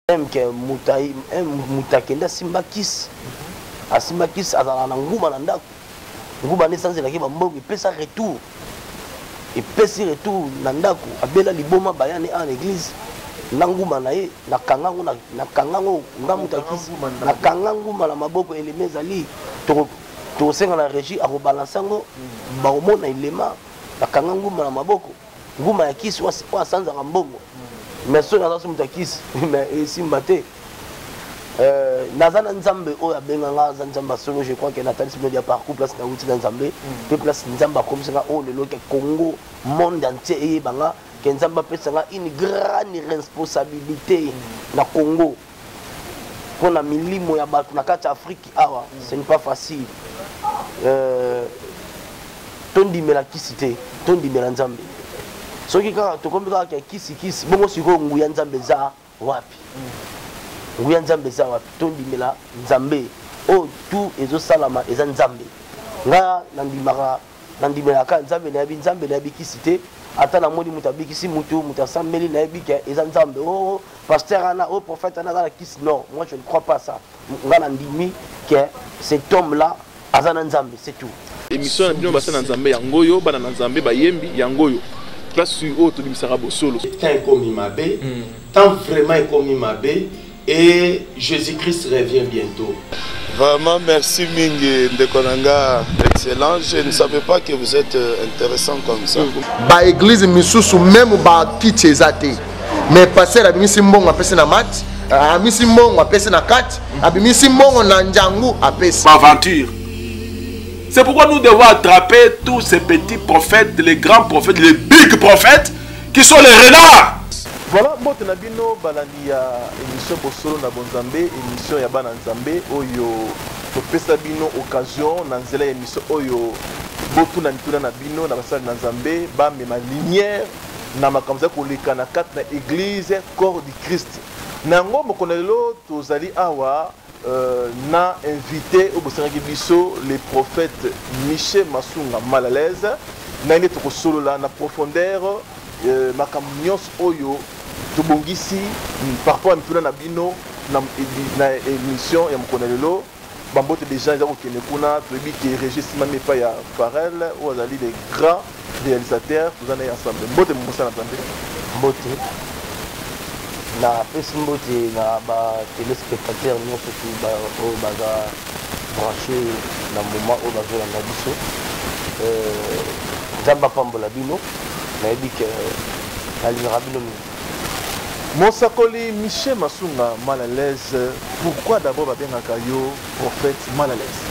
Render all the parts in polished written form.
que mutakenda simbakis asimbakis azala na nguma na ndako nguma ne sanze la kiba mbongo pesa retour et pesa retour na ndako abela liboma bayane en église na nguma na ye na kangango na kangango ngamutakis na kangango mala maboko elemezali to senga na régie a rebalançango ba omona ilema na kangango mala maboko nguma ya kisi wa sanza mbongo. Mais ce n'est pas mutakis mais ici maté nazana nzambe o ya benganga nzamba solo je crois que Nathalie Simonia dia parcours place na wuti nzambe pe place nzamba comme ça o le loke Congo monde entier e banga que nzamba pesanga une grande responsabilité na Congo pour na milimo ya batu na kati Afrique awa ce n'est pas facile tondi mela kisite tondi mela nzambe soki kaka tokombi kaka kisi bongo siko nguya nzambe za wapi nguya nzambe za wapi tondimela nzambe o tu ezo salama eza nzambe nga nandimela ka nzambe na yabi nzambe na yabi kisite ata na moni mutabikisi mutu mutasambeli na yabi ke eza nzambe o pasteur ana o prophète ana la kisi non moi je ne crois pas ça nga nandimi que cet homme là azana nzambe c'est tout émission na bino basana nzambe yangoyo bana nzambe bayembi yangoyo place sur autre du Sarabo solo. Tant comme Imabé, tant vraiment comme Imabé, et Jésus-Christ revient bientôt. Vraiment, merci Mingi Ndekonanga, excellent. Je ne savais pas que vous êtes intéressant comme ça. Ba église misusu même ba kitchezate. Mais passer la bimisi mbongo apese na mat, amisi mbongo apese na kat, abimisi mbongo na njangu apese. Aventure. C'est pourquoi nous devons attraper tous ces petits prophètes, les grands prophètes, les big prophètes, qui sont les renards. Voilà, mbote na bino balandi ya émission Bosolo na Bonzambe, émission ya bana Nzambe oyo topesa bino occasion na nzela ya émission oyo botu na mituna na bino na basali na Nzambe ba mema lumière na makambo za koleka na kati na église corps du Christ. Nango mokonelo tozali awa na invité au Bossanaki Bisso le prophète Michel Masunga Malalaise na ine toko solo la na profondeur makambo nyonso oyo tobongisi par rapport à mituna na bino na émission ya mokonelelo bambote déjà za kokene kuna toyebi ke Régis Simame pa ya Farel ou azali les grands réalisateurs tozana ensemble mbote mbosa na tande mbote na pesi mbote na ba téléspectateurs nyonso tu ba o baza branché na moment o bazo na biso nzamba pambola bino na yebi ke alingaka bino Monsakoli Michel Masunga Malalaise, pourquoi d'abord babengaka yo prophète Malalaise?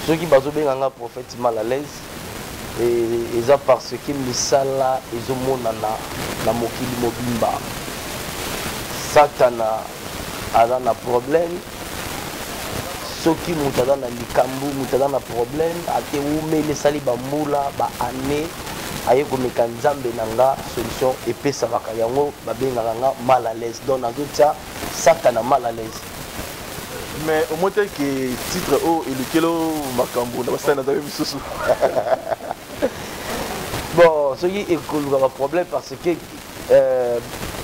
Ceux qui bazo benganga prophète Malalaise et ça parce que misala ezomonana na mokili mobimba satana aza na problème soki mutu aza na likambu mutu aza na problème ate umeli esali bambula baane aye komeka nzambe na nga solution epesamaka yango babengaka nga mal à l'aise donc nazotia satana mal à l'aise. Mais au moins tel que titre o elukelo makambo na basana nzambe misusu bon ce qui est un problème parce que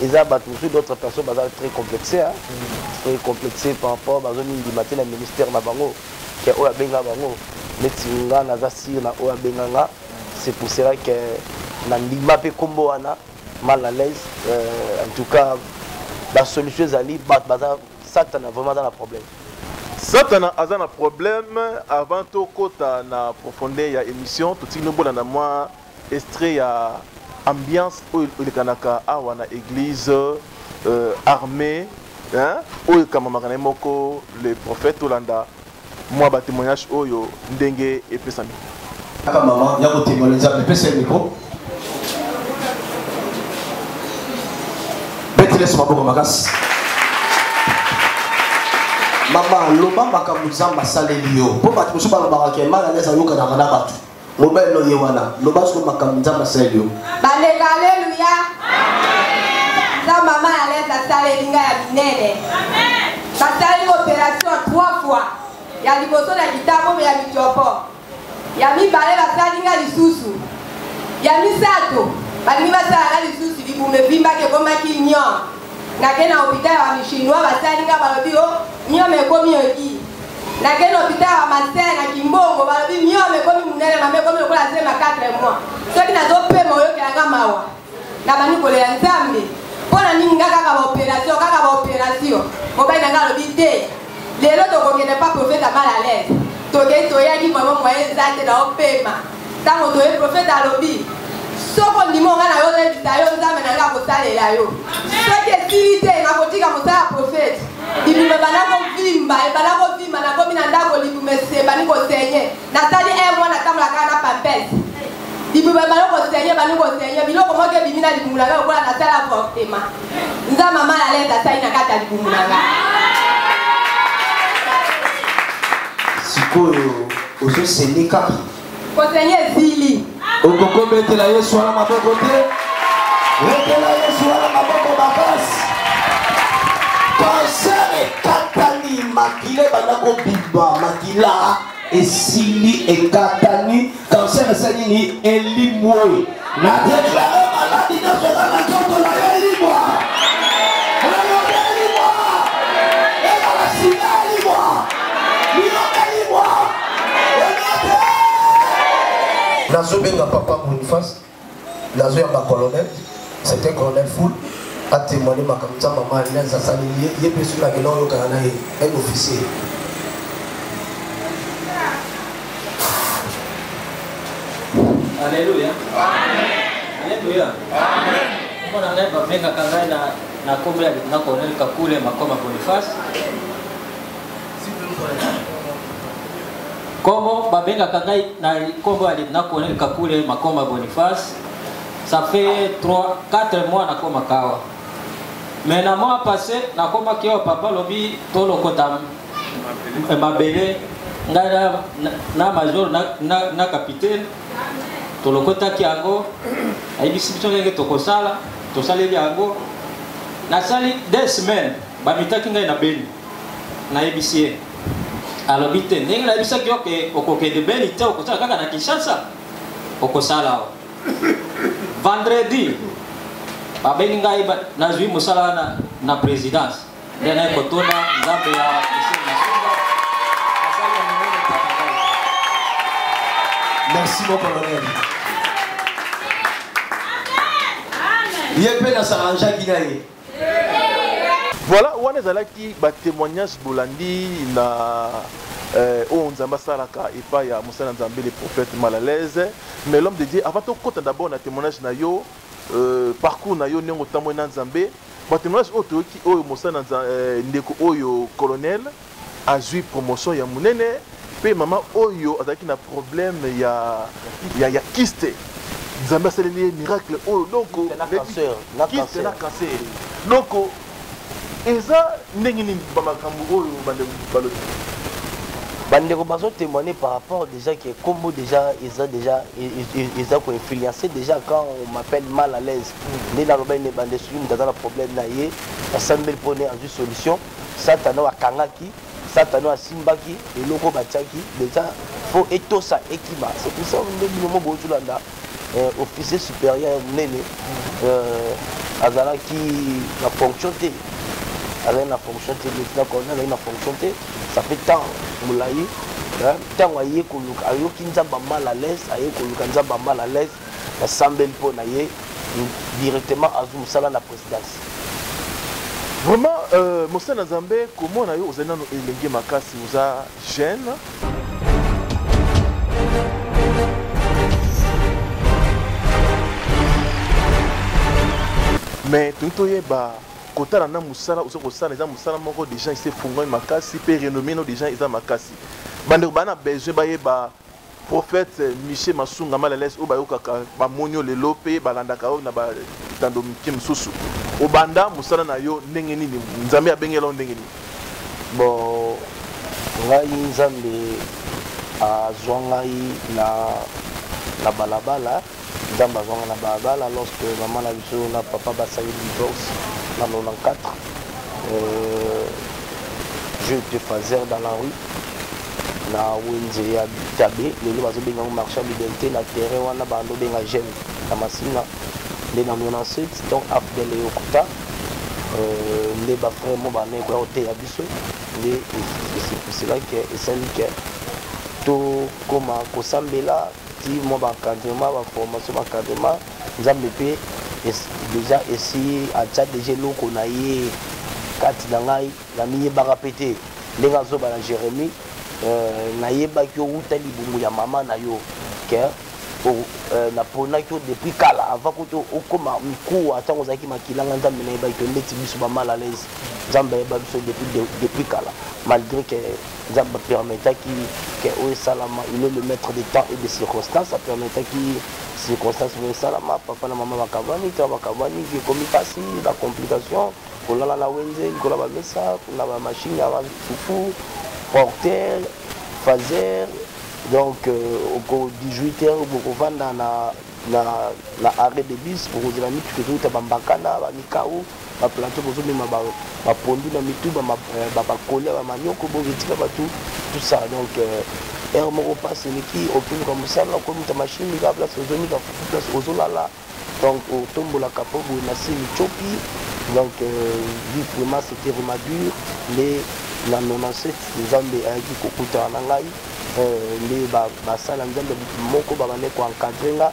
ils ont d'autres personnes très complexées, hein? Très complexées par rapport à du matin le ministère na bango qui est au benga bango metinga na zasir na o benga. C'est pour cela que nandima pe kombo ana mal à l'aise en tout cas la solution zali baza satana vraiment dans le problème. Satana a un problème avant tout kota na profondeur ya émission tout tino bona na moi extrait ya ambiance où le kanaka awa na église armée hein où kama makana moko le prophète Olanda moi ba témoignage oyo ndenge epesami aka maman ya ko témoigner za pesa micro betile sama boko makas mama loba makambo zamba saleli yo po batu musuba ba ka mala neza yoka na kana batu mobile no yewana loba so makambo zamba saleli yo baleka haleluya amen za mama aleta saleli nga ya binene amen basali opération 3 fois ya liboso na kitabo ya mitiopo ya mibale basali nga lisusu ya misato balingi basala nga lisusu libumbe vimba ke komaki nyon nakende na hôpital ya michinwa basalinga balobi o miome ekomi oki nakende na hôpital ya masere na kimbongo balobi miome ekomi munene mama ekomi lokola zema 4 mois soki nazopema oyokelanga mawa na bani kolela nzambe mpona nini nga kaka baopération mobali nanga alobi te lelo tokokende pa prophète amal à l'aise tokei toyaki mama moye eza te na opema ntango toye prophète alobi soko ndimo nga na yo lebisa yo nzambe na nga kosalela yo soki esili te nakotika mosala ya prophète libume ebanda kovimba nakomi na ndako libume ebandi kosenye nasali mwa natambola kaka na pampese libume ebandi kosenye biloko moko ebimi na libumu na nga lokola nasala avortema nzambe mama na lete asali na kati ya libumu na nga sikoyo ozosende kaka kosenye esili okoko betela yesu wana maboko te betela yesu wana maboko makasi kanser ekatani makila ebanda kobima makila esili ekatani kanser esali nini elimwe na deklare maladi nazoka na nzoto na yo elimwa elobe elimwa ezala sila elimwa lilobe elimwa elobe nazobenga papa Boniface nazoyamba colonel c'était colonel full a témoigné makambo nzambe mama alliance asaleli ye mpe soki nakende oyokana na ye un officier Alléluia. Alléluia. Mbona ngai babengaka ngai na kombo ya lieutenant colonel Kakule Makoma Boniface. Kombo babengaka ngai na kombo ya lieutenant colonel Kakule Makoma Boniface. Ça fait 4 mois na koma kawa. Mais na mois passé na koma kiwa papa lobi tolo kota mabele ngai na major na capitaine tolo kota kiango ayibisi biso ngenge tokosala tosaleli yango na sali 2 semaines bamitaki ngai na beni na yebisi alobi te ndenge na yebisaki yo ke okokende beni te okosala kaka na Kinshasa okosala vendredi babengi ngai nazwi mosala na présidence nde naye kotona nzambe ya merci mon colonel ye mpe nasaranjaki na ye voilà wana ezalaki batémoignage bolandi na oyo nzambe asalaka epai ya mosala nzambe le prophète mal à l'aise mais l'homme de Dieu avant tokota d'abord na témoignage na yo parcours na yo ndenge otamboyi na nzambe batémoignage oyo toyoki oyo mosala ndeko oyo colonel azwi promotion ya monene mpe mama oyo azalaki na problème ya kiste nzambe asaleli ye miracle oyo donc kiste na cancer donc eza ndenge nini bamakambo oyo balobi bandeko bazo témoigner par rapport déjà que combo déjà ils ont influencé déjà quand on m'appelle mal à l'aise né dans le bain des bandes sur dans le problème là yé assemblée pour une solution satano akangaki satano asimbaki et loko bachaki déjà faut eto ça équiba c'est pour ça on est moment bozulanda officier supérieur nene azala qui la fonction té avec la fonction té avec la fonction té ça fait tant moulayi tant aye koluka ayoki nzamba mal à l'aise aye koluka nzamba mal à l'aise assemblée pour na ye directement azum sala la présidence vraiment mosala nzambe comment na yo ozana no elenge makasi oza jeune mais toyeba kotala na musala ozo kosala eza musala moko déjà ise fungwa makasi pe renommé no déjà eza makasi bandeko bana besoin bayeba prophète Michel Masunga mal à l'aise o bayokaka ba monyo lelo pe balandaka o na ba tando miki mususu obanda musala na yo ndenge nini nzambe abengela ndenge nini bon ngai nzambe azwangai na balabala nzambe azwanga na balabala lorsque maman na biso na papa basali divorce en 94 je te faisais dans la rue na wenze ya Tabe lelo bazobenga ngo marché liberté na terrain wana bando benga jeune na masina nde na 97 donc afdele yokuta nde bafrère mo bane koya koteya biso nde eselaki esaliki tokoma kosambela ti mwa baencadrement baformation baencadrement nzambe mpe déjà esi atya deja eloko na ye kati na ngai namiyebaka mpe te ndenge azoba na jérémie nayebaki outa libumu ya mama na yo ke naponaki yo depuis kala avant koto okoma mikuwa ntango ozalaki makilanga nzambe nayebaki yo ndeti biso bamal à l'aise nzambe ayeba biso depuis kala malgré que nzambe apermetaki ke oyo esalama il est le maître des temps et des circonstances apermetaki circonstances oyo esalama papa na mama bakabwani te bakabwani ekomi mpasi bacomplication kolala na wenze likolo ya bamesa na bamashine ya bafufu porter fazer donc au 18h bokovanda na arrêt de bus bokozela mituka ezouta bambakana bamikau baplateau bozomema bapondu na mitu bakolia bamanioko boketika batu tout ça donc ere moko mpasi eleki okomuka mosala okomuta mashine ka place ozomika fufu place ozolala donc otombolaka mpo boye na se mitiopi donc vie vraiment c'était vraiment dur nde na 97 nzambe ayaki kokutana na ngai nde basala nzambe moko babande koencadre nga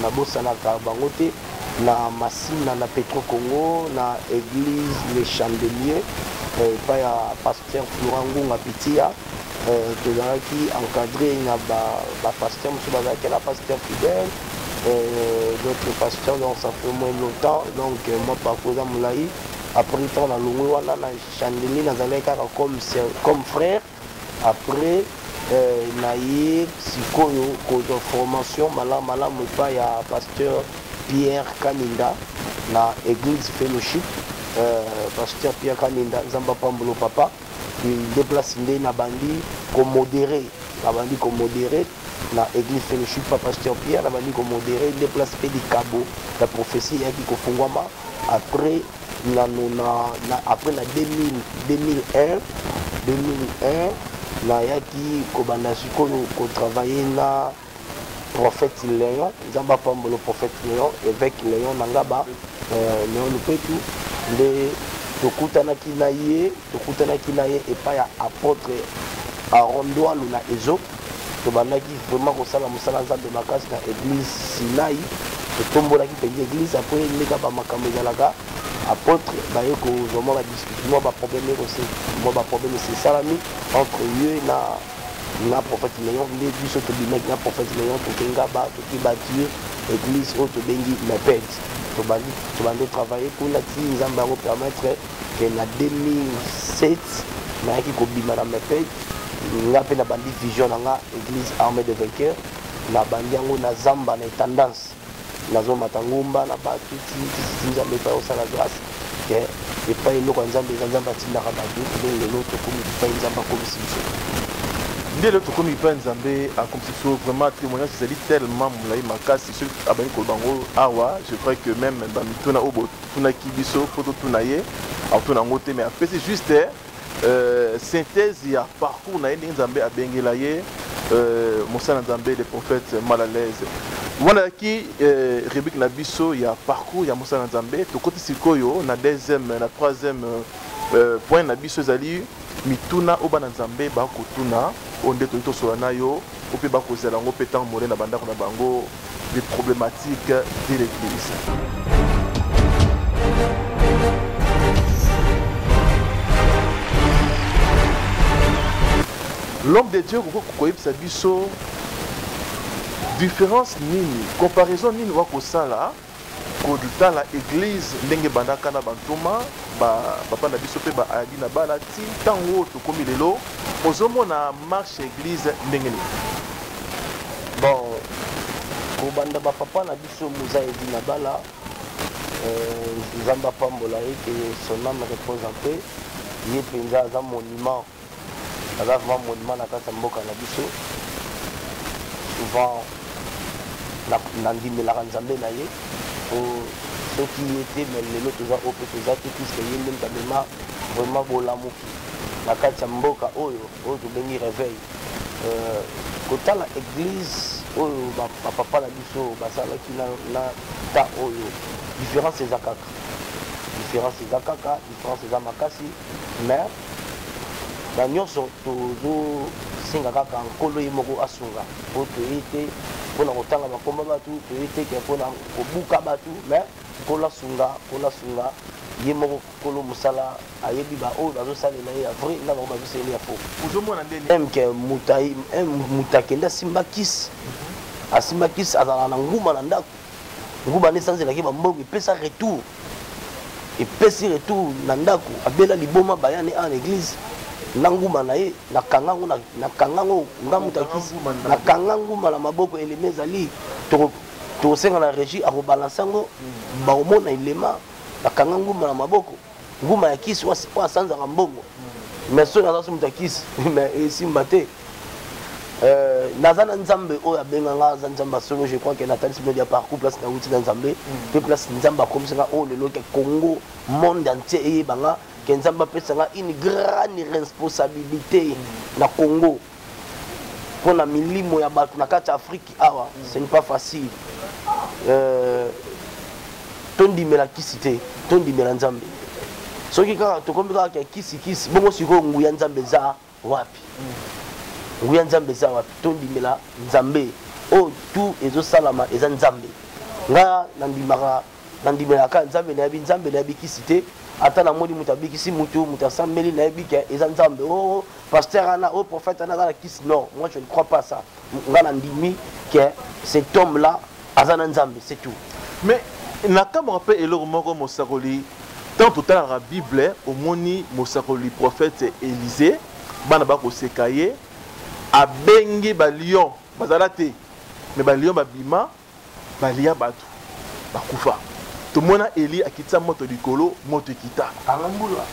nabosanaka bango te na masina na Petro Congo na église le chandelier epai ya pasteur Florent Ngunga Pitia tozalaki encadré na bapasteur mosusu bazalaki na pasteur fidèle d'autres pasteurs donc ça fait moins longtemps donc moi parcours ya molai après temps na longwe wana na chandelier nazalaki kaka comme frère après naye sikoyo kozwa formation malamu epai ya pasteur Pierre Kaninda na église fellowship pasteur Pierre Kaninda nzamba pambolo papa il déplace nde na bandi komodéré na église fellowship pa pasteur Pierre na bandi komodéré il déplace mpe likabo la prophétie eyaki kofungwama après après na 2001 nayaki kobanda sikoyo kotravaille na prophète Léon nzamba pambolo prophète Léon évêque Léon nangaba Léon Lupetu nde tokutanaki na ye epai ya apôtre Arondoalo na Ezo tobandaki vraiment kosala mosala nzambe makasi na église Sinai totombolaki mpenza église après ndeka bamakambo ezalaka apôtre baye kozwa mwa badiscussion mwa baproblème esalami entre ye na prophète Léon nde biso tobimaki na prophète Léon tokenga toki bâtir église oyo tobengi meped tobandi travailler kuna ti nzambe yango permettre ke na 2007 nayaki kobima na meped nga mpe na bandi vision na nga église armée de vainqueur na bandi yango na zamba na tendance nazomata ngumba na bato ti nzambe epai osala grâce ke epai eloko ya nzambe eza nzambe atindaka bato ndenge lelo tokomi epai nzambe akomisi biso nde lelo tokomi epai nzambe akomisi biso vraiment témoignage ezali tellement molai makasi soki abandi koloba yango awa je crois que même bamituna oyo botunaki biso mpo totuna ye atuna yango te mais apesi juste synthèse ya parcours na ye ndenge nzambe abengela ye mosala nzambe le prophète mal à l'aise wanaki rubrique na biso ya parcours ya mosala nzambe tokoti sikoyo na troisième point na biso ezali mituna oyo bana nzambe bakotuna oyo nde toyi tosola na yo o mpe bakozela yango mpe ntango mole na bandako na bango des problématiques de l'église. L'homme de Dieu kokoyebisa biso différence nini comparaison nini wakosala kotala église ndenge bandaka na bantoma papa na biso mpe baali na bala ti ntango tokomi lelo ozomona marche église ndenge nini bon kobanda bapapa na biso moza edi na bala nzambe apambola ye ke son âme repose en paix ye mpenza aza monument aza vraiment monument na kati ya mboka na biso souvent nandimelaka nzambe na ye soki ye te me lelo toza oyo mpe toza te puiske ye nde ntamema vraiment bolamuki na kati ya mboka oyo tobengi réveil kotala église oyo bapapa na biso basalaki na ta oyo différence eza kaka différence eza kaka différence eza makasi mais na nyonso tozosenga kaka nkolo ye moko asunga po toyei te mpona kotanga makomba bato toyei te ke mpona kobuka bato mais nkolo asunga ye moko nkolo mosala ayebi baoyo bazosalela ye ya vrai na bango bazosalela ya faux ozomona ndeni ke moto akende asimba kisi azala na nguma na ndako nguma nde sanzelaki bambongo epesi retour na ndako abela liboma bayane en église na nguma na ye nakangango nga moto akisi nakanga nguma na maboko elema ezali tokosenga na régie akobalansa yango baomona elema nakanga nguma na maboko nguma ya kisi oyo asanzaka mbongo mais soki naza so moto akisi mais esimba te naza na nzambe oyo abenganga aza nzambe asolo je crois que natali simono ya parcours place nauti na nzambe mpe place nzambe akomisanga oyo lelo ke congo monde entier eyebanga ke nzambe apesanga une grande responsabilité na congo mpona milimo ya bato na kati ya afrique awa ce n'est pas facile tondimela kisi te tondimela nzambe soki kaka tokomi kaka kisi bongo sikoyo nguya nzambe eza wapi nguya nzambe eza wapi tondimela nzambe oyo tu ezosalama eza nzambe nga nandimelaka nzambe nayebi kisi te ata namoni moto abikisi moto asambeli nayebi ke eza nzambe o pasteur ana o prophète ana aza na kisi non moi je ne crois pas ça nga nandimi ke cet homme là aza na nzambe c'est tout mais nakamaka mpe eloko moko mosakoli tant totalaka bible omoni mosakoli prophète Élisée bana bakoseka ye abengi balion bazala te mais balion babima balia bato bakufa tomona Eli akitisa moto likolo moto ekita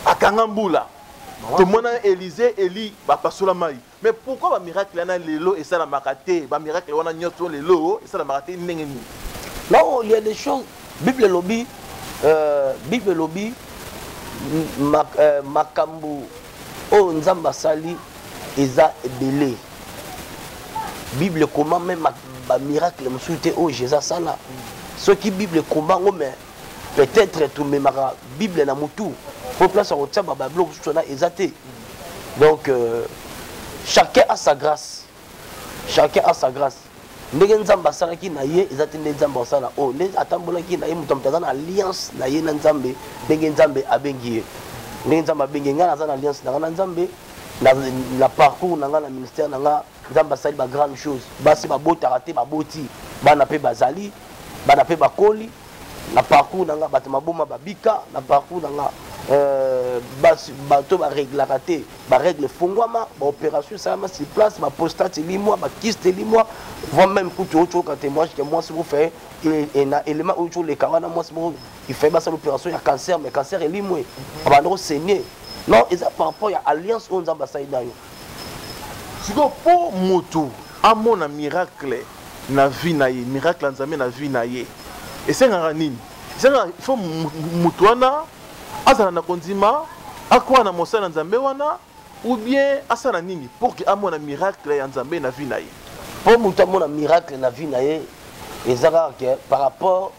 akanga mbula tomona Élisée Eli bapasola mai mais pourquoi ba miracle na lelo esalamaka te ba miracle wana nyonso lelo esalamaka te ndenge nini non il y a des choses bible lobby makambo oyo nzambe asali eza ebele bible comment même bamiracle mosusu te oyo jésus asala soki bible kombango mais peut-être tomemaka bible na motu po place ya kotia babiloko mosusu wana eza te donc chacun a sa grâce ndenge nzambe asalaki na ye eza te nde nzambe asala oyo nde atambolaki na ye moto aza na alliance na ye na nzambe ndenge nzambe abengi ye ndenge nzambe abengi ngai naza na alliance na nga na nzambe na parcours na nga na ministère na nga nzambe asali bagrande chose basi babotaka te baboti bana mpe bazali bana mpe bakoli na parcours na nga bato maboma babika na parcours na nga bato bareglaka te baregle fongwama baopération esalama sur place bapostate elimwa bakiste elimwa voi même kutu oyoka témoignage ke mwasi bofe na élément oyo toleka wana mwasi moko ifaye basala opération ya cancer mais cancer elimwe abanda kosenye non eza par rapport ya alliance oyo nzambe asali na yo siko mpo moto amona miracle na vie na ye miracle ya nzambe na vie na ye esengaka nini esengaka ifo moto wana azala na kondima akoa na mosala na nzambe wana ou bien asala nini pour que amona miracle ya nzambe na vie na ye mpo moto amona miracle na vie na ye eza kaka ke par rapport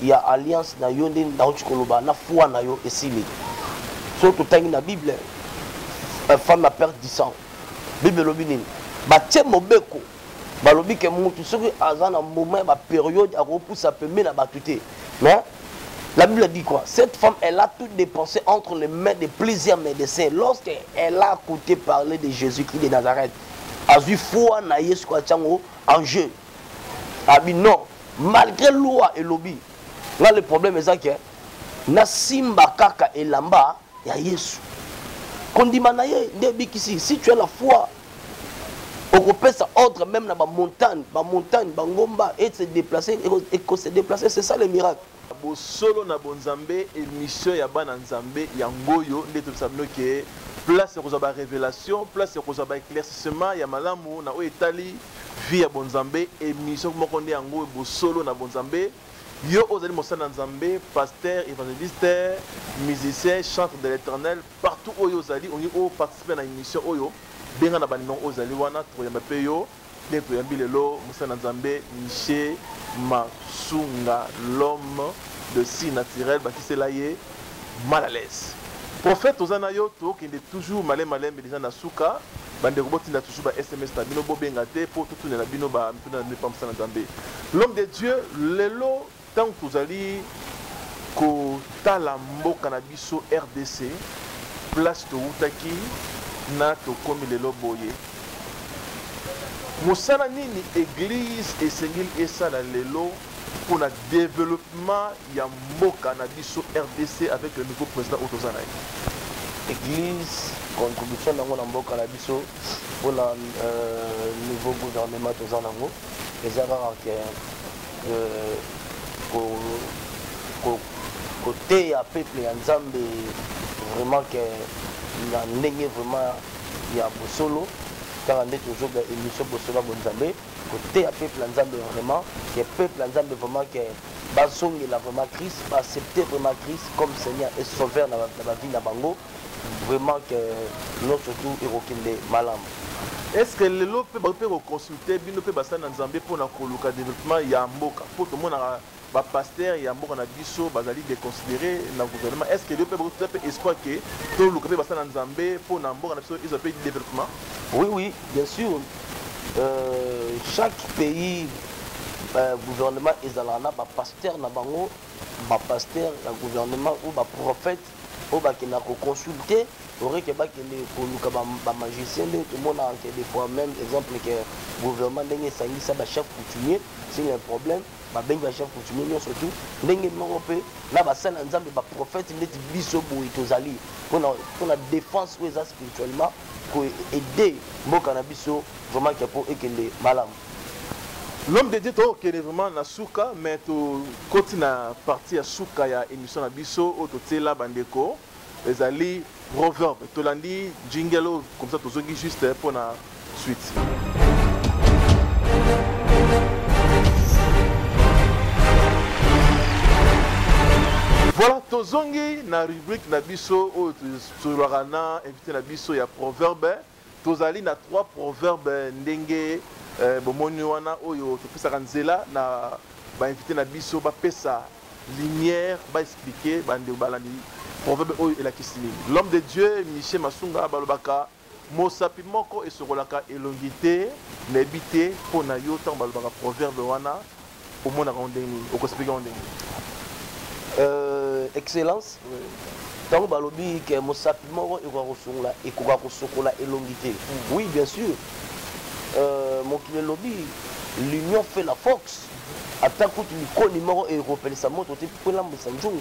ya alliance na yo nde nauti koloba na foi na yo esili so totangi na bible femme a perte du sang bible elobi nini batie mobeko balobi ke motu soki aza na moment ya bapériode akopusa pembe na bato te mais la Bible dit quoi? Cette femme, elle a tout dépensé entre les mains de plusieurs médecins. Lorsqu'elle a écouté parler de Jésus-Christ de Nazareth, a vu foi na Yesu en jeu. A dit non, malgré loi et lobby, là le problème est que na simba kaka et lamba ya Yesu. Kondima na ye ndebikisi, si tu as la foi, on peut ça ordre même dans la montagne, bangomba et se déplacer c'est ça le miracle. Bosolo na bonzambe émission ya bana nzambe ya ngoyo nde tosabino ke place ya kozaba révélation place ya kozaba éclaircissement ya malamu na oetali vie ya bonzambe émission moko nde ya ngoyo bosolo na bonzambe yo ozali mosana nzambe pasteur évangéliste musicien chantre de l'éternel partout oyo ozali oni o participer na émission oyo benga na banino ozali wana toyamba pe yo nde toyambi lelo mosana nzambe Michel Masunga l'homme de si naturel bakisela ye mal à l'aise. Prophète Ozanayo, qui est toujours malé malé, mais déjà Nasuka, bande roboti n'a toujours SMS na bino bobengate pour tout na bino ba mpuna ne pas msana Nzambe. L'homme de Dieu, lelo tant que vous allez ko tala mboka na biso RDC, place to utaki na to komi lelo boye. Mosala nini église et sengil esala lelo pour le développement ya mboka na biso RDC avec le nouveau président Otozana. Église, contribution dans mon mboka na biso pour le nouveau gouvernement Otozana. Et ça va côté à peuple et Nzambe vraiment que la ligne vraiment il y a solo car on est toujours dans l'émission Bosolo Bonzambe côté à peuple Nzambe vraiment que peuple Nzambe vraiment que basong il a vraiment Christ accepter vraiment Christ comme Seigneur et Sauveur dans la vie na bango vraiment que nous surtout irokinde malam. Est-ce que les lots peuvent consulter bino pe basa na Nzambe pour na koluka développement ya mboka pour tout le monde ba pasteur ya mboka na biso bazali de considérer na gouvernement est-ce que les peuvent espoir que tout le basa na Nzambe pour na mboka na biso ils ont fait développement? Oui bien sûr. Chaque pays gouvernement ezalana ba pasteur na bango ba pasteur na gouvernement ou ba prophète ou ba qui na consulter aurait que ba qui le ba magicien tout le monde a des fois même exemple que gouvernement ndenge sangi ça ba chef coutumier s'il y a un problème ba benga chef coutumier surtout ndenge moko pe na ba sala nzambe ba prophète ndeti biso boyi tozali pour la défense ou spirituellement pour aider mboka na biso vraiment que pour ekende malam. L'homme de Dieu qui est vraiment na souka mais to côté na partie à souka ya émission na biso au totela bandeko les ali proverbe tolandi jingelo comme ça tozongi juste pour la suite. Voilà tozongi na rubrique na biso au tolorana invité na biso ya proverbe tozali na 3 proverbes ndenge bomoni wana oyo topesaka nzela na ba invité na biso ba pesa lumière ba expliquer bande balandi proverbe oyo elakisi nini. L'homme de Dieu Michel Masunga balobaka mosapi moko esokolaka elongité na ebite mpo na yo ntango balobaka proverbe wana omonaka ndenge nini okoexplike ndenge excellence ntango balobi ke mosapi moko ekoka kosokola elongité. Oui bien sûr. Mon lobby, l'union fait la force. Attends que tu me connais mort et repelle sa moto, tu peux l'embaucher un jour.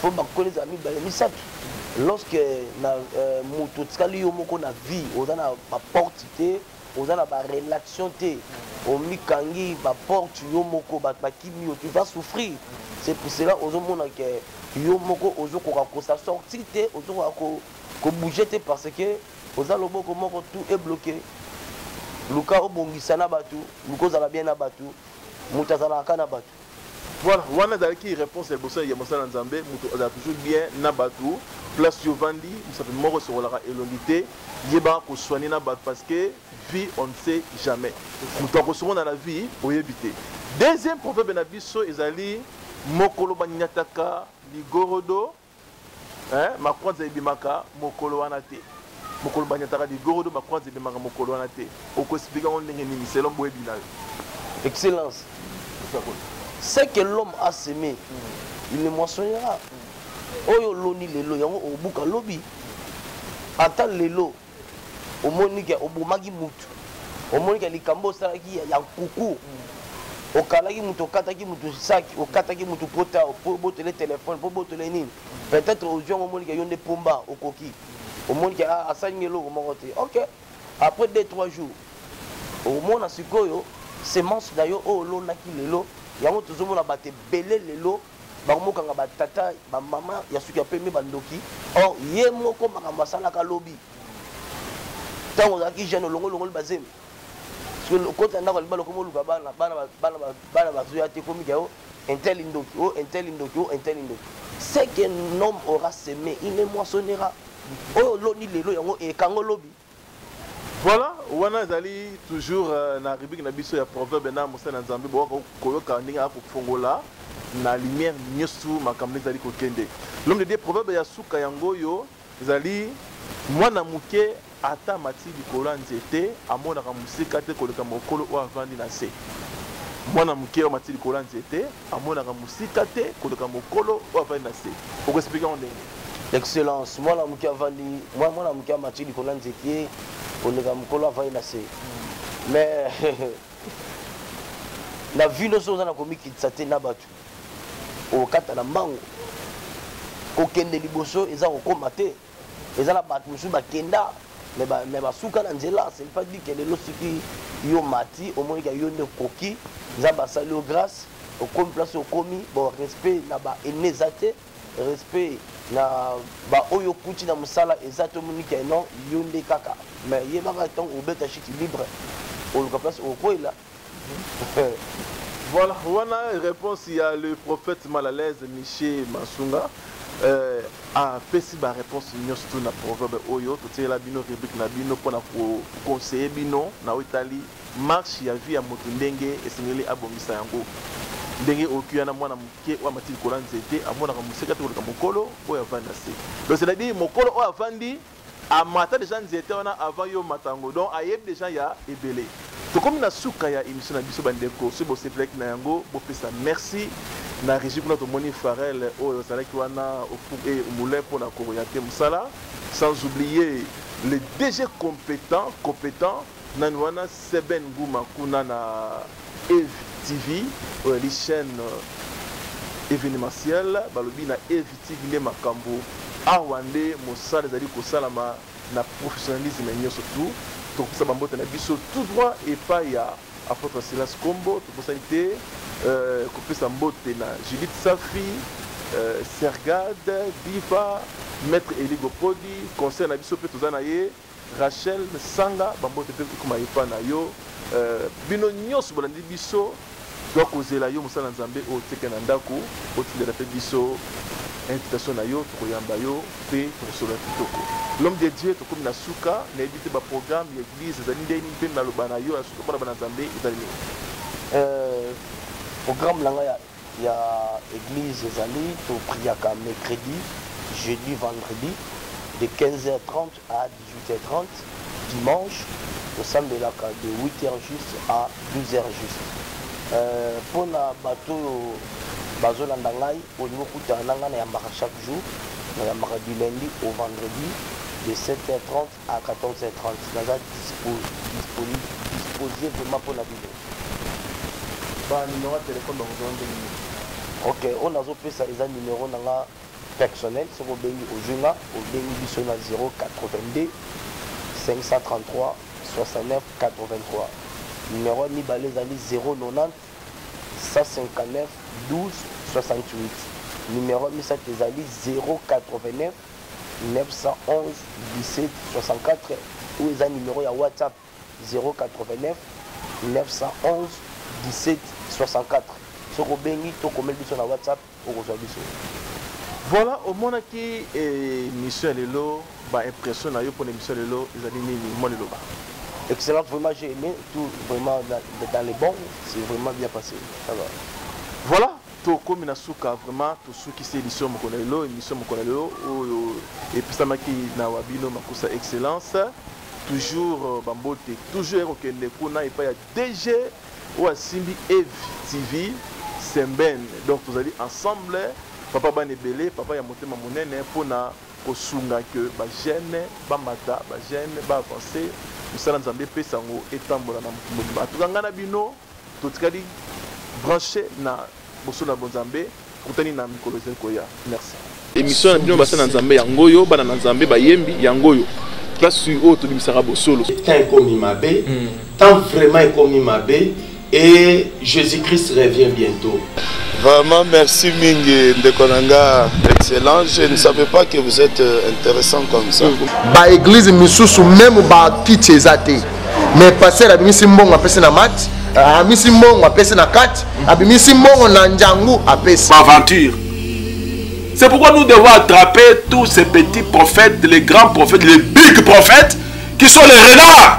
Faut que les amis balent lorsque na moto tsali yo moko na vie, on a ma porte on a ma relation on mikangi ba porte yo moko ba kimi tu vas souffrir. C'est pour cela aux hommes que yo moko ozo ko sa sortir ozo ko bouger parce que aux aloboko moko tout est bloqué. Luka obongisa na batu, luko zala bien na batu, mutazala kana batu. Voilà, wana dalaki réponse ebosa ya mosala nzambe, mutu azala toujours bien na batu, place yovandi, musape moko sokolaka elongité, yeba ko soigner na batu parce que vie on ne sait jamais. Mutu ko soigner na la vie, oyebité. Deuxième proverbe na biso ezali mokolo banyataka ligorodo, makwanza ebimaka mokolo wana te. Mokolo banyataka ligorodo makwanza ebimaka mokolo wana te. Oko expliquer on ndenge nini selon boyebi na yo. Excellence. Ce que l'homme a semé, il le moissonnera. Oyo loni lelo yango obuka lobi. Ata lelo omonike obumaki mutu. Omonike likambo salaki ya kuku. Okalaki mutu okataki mutu saki, okataki mutu pota po botele téléphone, po botele nini. Peut-être aujourd'hui omonike yonde pomba okoki. Omonike asangelo omongote. OK. Après 2-3 jours. Omona sikoyo semence d'ailleurs o lonaki lelo. Yango tozomona bate belé lelo. Bamokanga batata ba mama ya suki apemi bandoki. Or ye moko makamba salaka lobi. Tango zaki jeune longo bazem. Parce que le côté ndako libalo komo luka bana bazuya te komi kao intel indoki o intel indoki o intel indoki. C'est qu'un homme aura semé, il le moissonnera. Oh loni lelo yango e kango lobi. Voilà, wana zali toujours na rubrique na biso ya proverbe na mosana nzambe bo ko koyoka ndinga ko fongola na lumière nyosu makambo ezali kokende. L'homme de Dieu proverbe ya suka yango yo ezali mwana muke ata mati likolo nzete amonaka musika te koleka mokolo o avandi na se. Mwana muke o mati likolo nzete amonaka musika te koleka mokolo o avandi na se. Oko expliquer on ndenge. Excellence, mwana muke avandi mwana muke mati likolo nzete koleka mokolo avandi na se. Mais la vie nous sommes en comique qui s'attend à battu au katana mango aucun de liboso ils ont combattu ils ont la battu sur bakenda mais basuka na nzela c'est pas dit que les losiki yo mati au moins qu'il y a une coquille ils ont basali au grâce au comme place au commis bon respect na ba enezate respect na ba oyo kuti na musala exacto muniki non yonde kaka mais yeba tant au beta chiki libre au place au quoi là. Voilà, on a une réponse. Il y a le prophète mal à l'aise, Miché Masunga. A fait la réponse surtout na proverbe Oyo. Tout la bino rubrique na bino pour conseiller bino na Italie. Marche ya vie à Motundenge et Sengeli Abomisa Yango. Ndenge okuyana mwana muke wa matili kolanzete amona ka museka to ka mokolo oyo avandasi. Donc c'est-à-dire mokolo oyo avandi amata déjà nzete wana avant yo matango. Donc ayeb déjà ya ebele. To comme na suka ya émission na biso bandeko ce beau seplek na yango bo pesa merci na régie pour notre moni Farel oyo salaki wana et moulin pour la orienter musala sans oublier les DG compétents nanwana Seben Gouma kuna na Ev TV les chaînes événementielles balobi na Ev TV ne makambo awande mosala zali ko salama na professionnalisme nyo surtout donc ça va na biso tout droit et pas ya apôtre Silas Kombo to possibilité ko pesa mbote na Judith Safi Sergade Diva maître Eligopodi conseil na biso pe tozana ye Rachel Sanga bambote pe kuma yepa na yo bino nyos bolandi biso doit causer la yo musala nzambe o teke na ndako o tindela pe biso invitation na yo tokoyamba yo pe tokosola kitoko. L'homme de Dieu to comme na suka na éviter ba programme l'église ezali ndeni pe na loba na yo ya suka na nzambe ezali programme langa ya église ezali to priaka mercredi, jeudi, vendredi de 15h30 à 18h30, dimanche au sambelaka de 8h juste à 12h juste. Pour na bateau bazolanda ngai olingo kutana nanga na yambaka chaque jour na yambaka du lundi au vendredi de 7h30 à 14h30 naza disposé vraiment pour la vidéo ba numéro de téléphone bazonde ok on a pesa eza numéro nanga personnel soko bengi ojunga obengi biso na 082 533 69 83 numéro mibale ezali 090 159 12 68 numéro misat ezali 089 911 17 64 ou eza numéro ya WhatsApp 089 911 17 64 soko bengi to komel biso na WhatsApp okozwa biso. Voilà au monde qui est mission lelo ba impression na yo pour émission lelo ezali nini mo lelo ba. Excellent, vraiment j'ai aimé tout vraiment dans les bons, c'est vraiment bien passé. Ça va. Voilà, to comme na suka vraiment to suki c'est émission mokonelo et puis ça maki na wabino makusa excellence toujours bambote toujours okende kuna et pas ya DG ou asimbi Ev TV Semben donc vous allez ensemble papa banebele papa ya motema monene pona kosunga que ba jeune ba mata ba jeune ba avancer musala nzambe pesa ngo etambola na mutumba tukanga na bino totikali branché na bosona bonzambe kutani na mikolo koya. Merci. Émission na bino basana nzambe yangoyo bana na nzambe bayembi yangoyo place au to bimisaka bosolo tant comme Mabe tant vraiment comme Mabe et Jésus-Christ revient bientôt. Vraiment, merci Mingi Ndekonanga, excellent. Je ne savais pas que vous êtes intéressant comme ça. Ba église misusu même ba kiti ezate. Mais passer abimisi mbongo apese na mat, abimisi mbongo apese na kat, abimisi mbongo na njangu apese. Aventure. C'est pourquoi nous devons attraper tous ces petits prophètes, les grands prophètes, les big prophètes qui sont les renards.